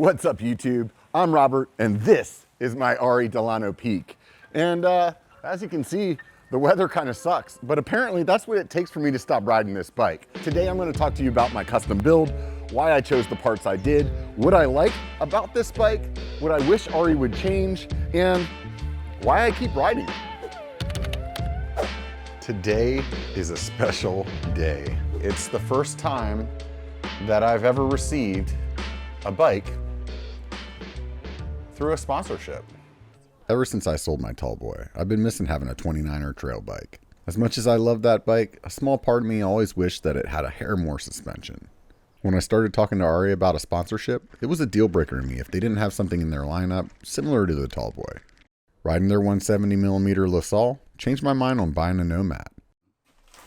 What's up, YouTube? I'm Robert, and this is my Ari Delano Peak. And as you can see, the weather kind of sucks, but apparently that's what it takes for me to stop riding this bike. Today, I'm gonna talk to you about my custom build, why I chose the parts I did, what I like about this bike, what I wish Ari would change, and why I keep riding it. Today is a special day. It's the first time that I've ever received a bike through a sponsorship. Ever since I sold my tall boy, I've been missing having a 29er trail bike. As much as I love that bike, a small part of me always wished that it had a hair more suspension. When I started talking to Ari about a sponsorship, it was a deal breaker to me if they didn't have something in their lineup similar to the tall boy. Riding their 170mm LaSalle changed my mind on buying a Nomad.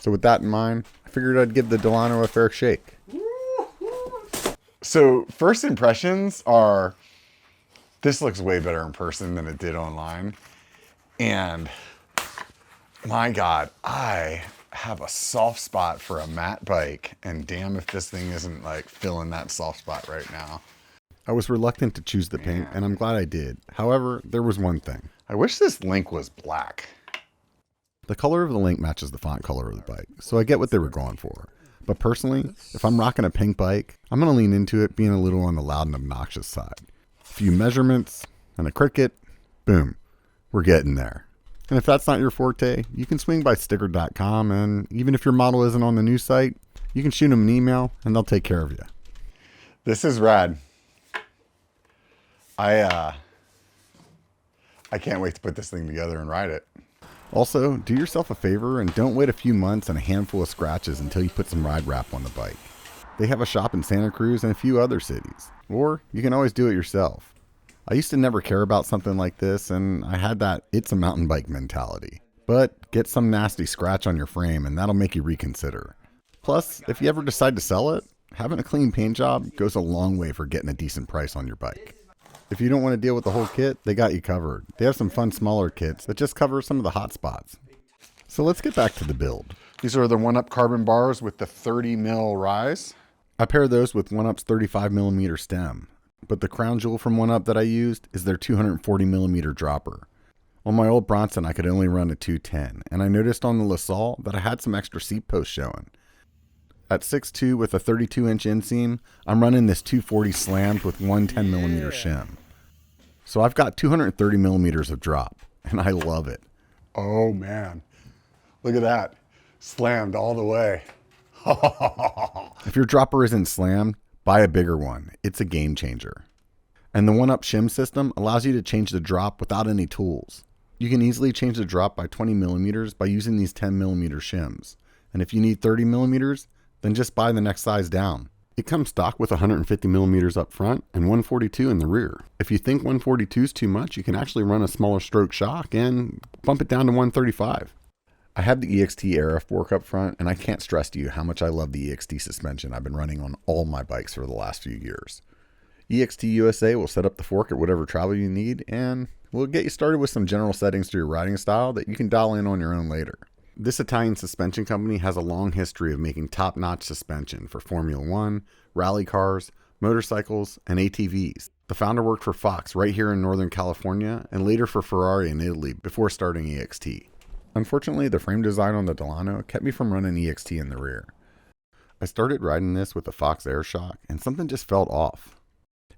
So with that in mind, I figured I'd give the Delano a fair shake. So first impressions are, this looks way better in person than it did online. And my God, I have a soft spot for a matte bike, and damn if this thing isn't like filling that soft spot right now. I was reluctant to choose the paint, and I'm glad I did. However, there was one thing. I wish this link was black. The color of the link matches the font color of the bike, so I get what they were going for. But personally, if I'm rocking a pink bike, I'm going to lean into it being a little on the loud and obnoxious side. A few measurements and a Cricut, boom, we're getting there. And if that's not your forte, you can swing by sticker.com, and even if your model isn't on the new site, you can shoot them an email and they'll take care of you. This is rad. I can't wait to put this thing together and ride it. Also, do yourself a favor and don't wait a few months and a handful of scratches until you put some ride wrap on the bike. They have a shop in Santa Cruz and a few other cities. Or you can always do it yourself. I used to never care about something like this, and I had that it's a mountain bike mentality. But get some nasty scratch on your frame and that'll make you reconsider. Plus, if you ever decide to sell it, having a clean paint job goes a long way for getting a decent price on your bike. If you don't want to deal with the whole kit, they got you covered. They have some fun smaller kits that just cover some of the hot spots. So let's get back to the build. These are the 1UP carbon bars with the 30mm rise. I pair those with 1UP's 35mm stem, but the crown jewel from 1UP that I used is their 240mm dropper. On my old Bronson, I could only run a 210, and I noticed on the LaSalle that I had some extra seat posts showing. At 6'2" with a 32-inch inseam, I'm running this 240 slammed with one 10mm shim. So I've got 230mm of drop, and I love it. Oh man, look at that. Slammed all the way. If your dropper isn't slammed, buy a bigger one. It's a game changer. And the 1UP shim system allows you to change the drop without any tools. You can easily change the drop by 20mm by using these 10mm shims. And if you need 30mm, then just buy the next size down. It comes stock with 150mm up front and 142 in the rear. If you think 142 is too much, you can actually run a smaller stroke shock and bump it down to 135. I have the EXT RF fork up front, and I can't stress to you how much I love the EXT suspension I've been running on all my bikes for the last few years. EXT USA will set up the fork at whatever travel you need, and we'll get you started with some general settings to your riding style that you can dial in on your own later. This Italian suspension company has a long history of making top-notch suspension for Formula One, rally cars, motorcycles, and ATVs. The founder worked for Fox right here in Northern California and later for Ferrari in Italy before starting EXT. Unfortunately, the frame design on the Delano kept me from running EXT in the rear. I started riding this with the Fox Air Shock and something just felt off.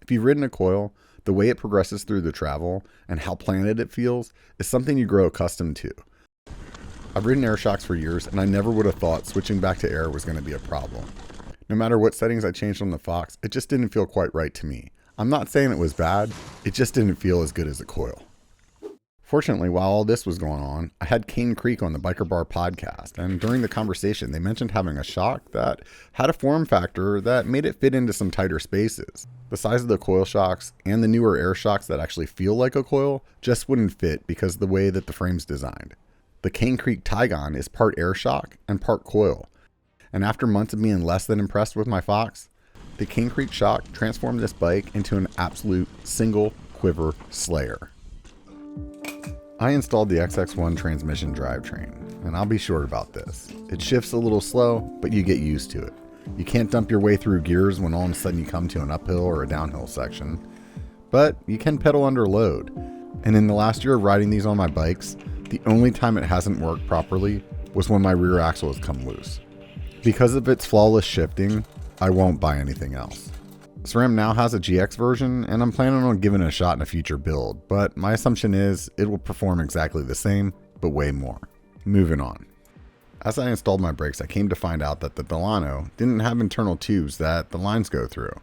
If you've ridden a coil, the way it progresses through the travel and how planted it feels is something you grow accustomed to. I've ridden air shocks for years, and I never would have thought switching back to air was going to be a problem. No matter what settings I changed on the Fox, it just didn't feel quite right to me. I'm not saying it was bad, it just didn't feel as good as the coil. Fortunately, while all this was going on, I had Cane Creek on the Biker Bar podcast, and during the conversation, they mentioned having a shock that had a form factor that made it fit into some tighter spaces. The size of the coil shocks and the newer air shocks that actually feel like a coil just wouldn't fit because of the way that the frame's designed. The Cane Creek Tygon is part air shock and part coil. And after months of being less than impressed with my Fox, the Cane Creek shock transformed this bike into an absolute single quiver slayer. I installed the XX1 transmission drivetrain, and I'll be short about this. It shifts a little slow, but you get used to it. You can't dump your way through gears when all of a sudden you come to an uphill or a downhill section, but you can pedal under load. And in the last year of riding these on my bikes, the only time it hasn't worked properly was when my rear axle has come loose. Because of its flawless shifting, I won't buy anything else. SRAM now has a GX version, and I'm planning on giving it a shot in a future build, but my assumption is it will perform exactly the same, but way more. Moving on. As I installed my brakes, I came to find out that the Delano didn't have internal tubes that the lines go through.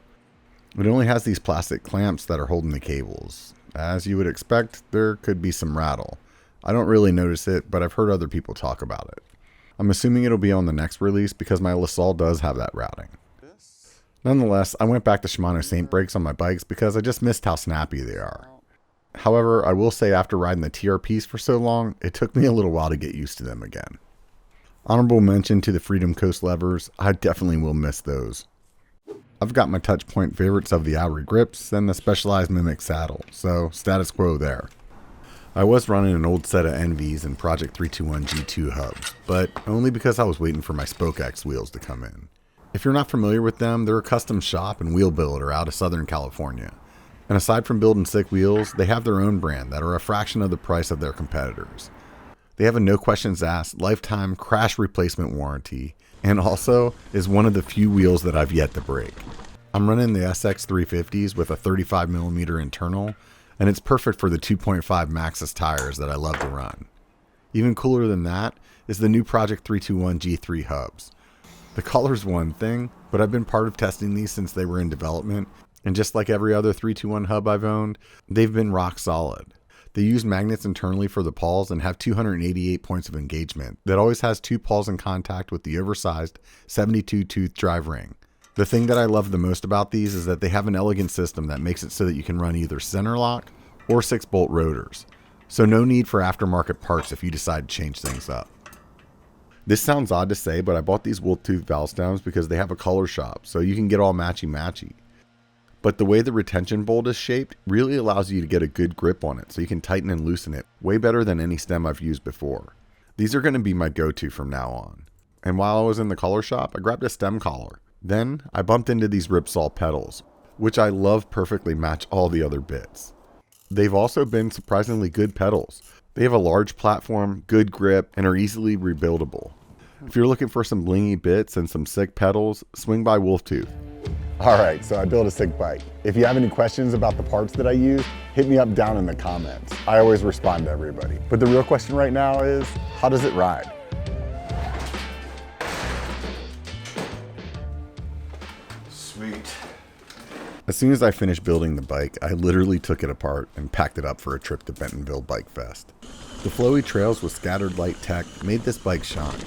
It only has these plastic clamps that are holding the cables. As you would expect, there could be some rattle. I don't really notice it, but I've heard other people talk about it. I'm assuming it'll be on the next release because my LaSalle does have that routing. Nonetheless, I went back to Shimano Saint brakes on my bikes because I just missed how snappy they are. However, I will say after riding the TRPs for so long, it took me a little while to get used to them again. Honorable mention to the Freedom Coast levers, I definitely will miss those. I've got my touch point favorites of the Auri grips and the Specialized Mimic saddle, so status quo there. I was running an old set of NVs and Project 321 G2 hubs, but only because I was waiting for my Spoke X wheels to come in. If you're not familiar with them, they're a custom shop and wheel builder out of Southern California. And aside from building sick wheels, they have their own brand that are a fraction of the price of their competitors. They have a no questions asked lifetime crash replacement warranty, and also is one of the few wheels that I've yet to break. I'm running the SX 350s with a 35mm internal, and it's perfect for the 2.5 Maxxis tires that I love to run. Even cooler than that is the new Project 321 G3 hubs. The color's one thing, but I've been part of testing these since they were in development, and just like every other 321 hub I've owned, they've been rock solid. They use magnets internally for the pawls and have 288 points of engagement that always has two pawls in contact with the oversized 72-tooth drive ring. The thing that I love the most about these is that they have an elegant system that makes it so that you can run either center lock or 6-bolt rotors. So no need for aftermarket parts if you decide to change things up. This sounds odd to say, but I bought these wolf tooth valve stems because they have a color shop, so you can get all matchy-matchy. But the way the retention bolt is shaped really allows you to get a good grip on it, so you can tighten and loosen it way better than any stem I've used before. These are going to be my go-to from now on. And while I was in the color shop, I grabbed a stem collar. Then I bumped into these Ripsaw pedals, which I love perfectly match all the other bits. They've also been surprisingly good pedals. They have a large platform, good grip, and are easily rebuildable. If you're looking for some blingy bits and some sick pedals, swing by Wolftooth. Alright, so I built a sick bike. If you have any questions about the parts that I use, hit me up down in the comments. I always respond to everybody. But the real question right now is, how does it ride? Sweet. As soon as I finished building the bike, I literally took it apart and packed it up for a trip to Bentonville Bike Fest. The flowy trails with scattered light tech made this bike shine.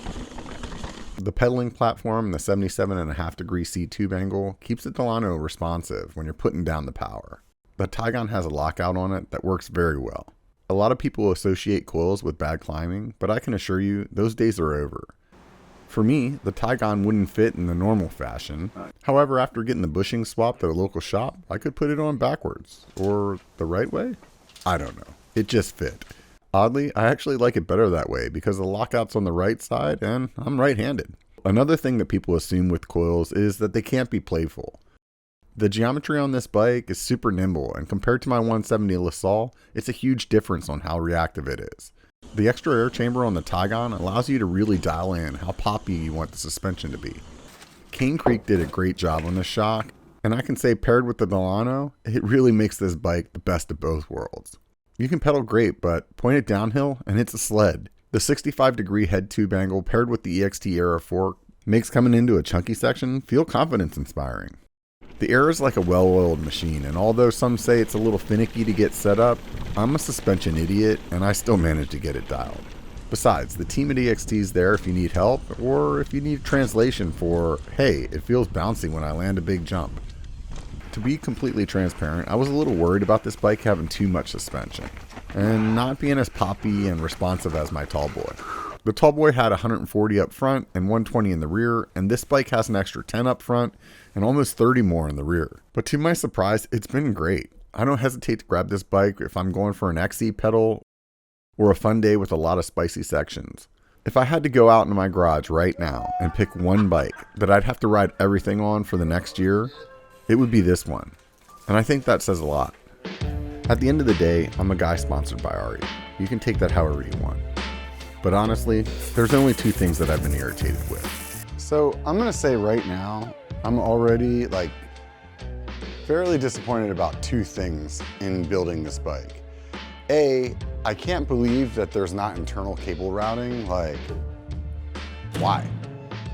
The pedaling platform and the 77.5 degree C-tube angle keeps the Delano responsive when you're putting down the power. The Tygon has a lockout on it that works very well. A lot of people associate coils with bad climbing, but I can assure you those days are over. For me, the Tygon wouldn't fit in the normal fashion. However, after getting the bushing swapped at a local shop, I could put it on backwards. Or the right way? I don't know. It just fit. Oddly, I actually like it better that way because the lockout's on the right side and I'm right-handed. Another thing that people assume with coils is that they can't be playful. The geometry on this bike is super nimble, and compared to my 170 LaSalle, it's a huge difference on how reactive it is. The extra air chamber on the Tygon allows you to really dial in how poppy you want the suspension to be. Cane Creek did a great job on the shock, and I can say paired with the Delano, it really makes this bike the best of both worlds. You can pedal great, but point it downhill and it's a sled. The 65 degree head tube angle paired with the EXT Era fork makes coming into a chunky section feel confidence inspiring. The Era is like a well-oiled machine, and although some say it's a little finicky to get set up, I'm a suspension idiot and I still manage to get it dialed. Besides, the team at EXT is there if you need help, or if you need translation for, hey, it feels bouncy when I land a big jump. To be completely transparent, I was a little worried about this bike having too much suspension, and not being as poppy and responsive as my Tallboy. The Tallboy had 140 up front and 120 in the rear, and this bike has an extra 10 up front and almost 30 more in the rear. But to my surprise, it's been great. I don't hesitate to grab this bike if I'm going for an XE pedal or a fun day with a lot of spicy sections. If I had to go out into my garage right now and pick one bike that I'd have to ride everything on for the next year, it would be this one. And I think that says a lot. At the end of the day, I'm a guy sponsored by Ari. You can take that however you want. But honestly, there's only two things that I've been irritated with. So I'm gonna say right now, I'm already fairly disappointed about two things in building this bike. A, I can't believe that there's not internal cable routing. Why?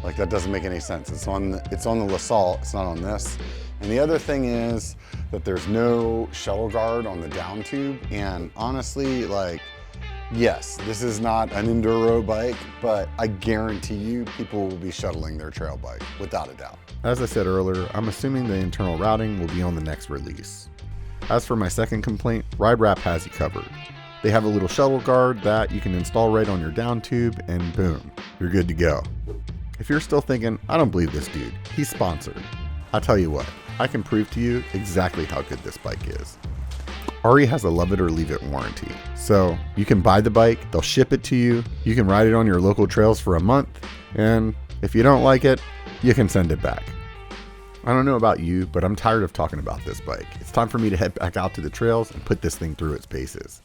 That doesn't make any sense. It's on the LaSalle, it's not on this. And the other thing is that there's no shuttle guard on the down tube. And honestly, yes, this is not an enduro bike, but I guarantee you people will be shuttling their trail bike, without a doubt. As I said earlier, I'm assuming the internal routing will be on the next release. As for my second complaint, Ride Wrap has you covered. They have a little shuttle guard that you can install right on your down tube, and boom, you're good to go. If you're still thinking, I don't believe this dude, he's sponsored, I'll tell you what, I can prove to you exactly how good this bike is. Ari has a love it or leave it warranty. So you can buy the bike, they'll ship it to you, you can ride it on your local trails for a month, and if you don't like it, you can send it back. I don't know about you, but I'm tired of talking about this bike. It's time for me to head back out to the trails and put this thing through its paces.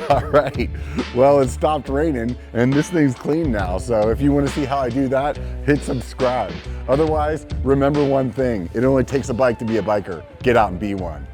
All right, well, it stopped raining and this thing's clean now. So if you want to see how I do that, hit subscribe. Otherwise, remember one thing, it only takes a bike to be a biker. Get out and be one.